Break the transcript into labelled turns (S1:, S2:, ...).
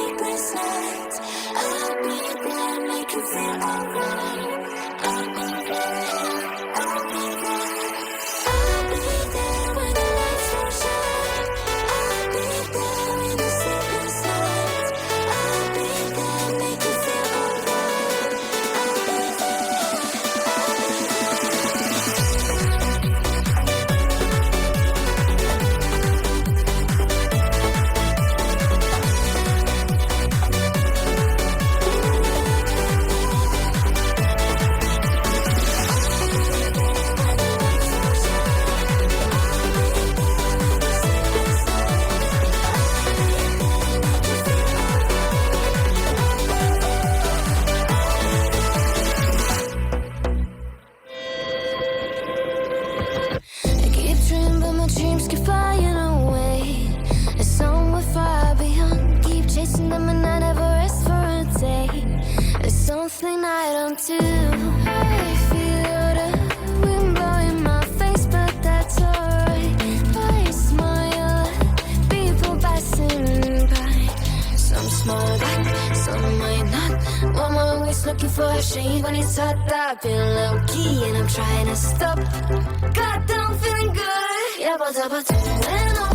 S1: sleepless nights. I'll be there, make you feel alright. I'll be there, I'll be there. I'll be there when the lights don't shine. I'll be there in the sleepless nights. I'll be there, make you feel alright. I'll be there, I'll be I keep dreaming, but my dreams keep flying away. It's somewhere far beyond. Keep chasing them and I never rest for a day. It's something I don't do. I feel the wind blowing my face, but that's alright. I smile at people passing by. Some smile back, some might not. I'm always looking for a shade when it's hot. I've been low key and I'm trying to stop. God, I'm feeling good. Yeah, but when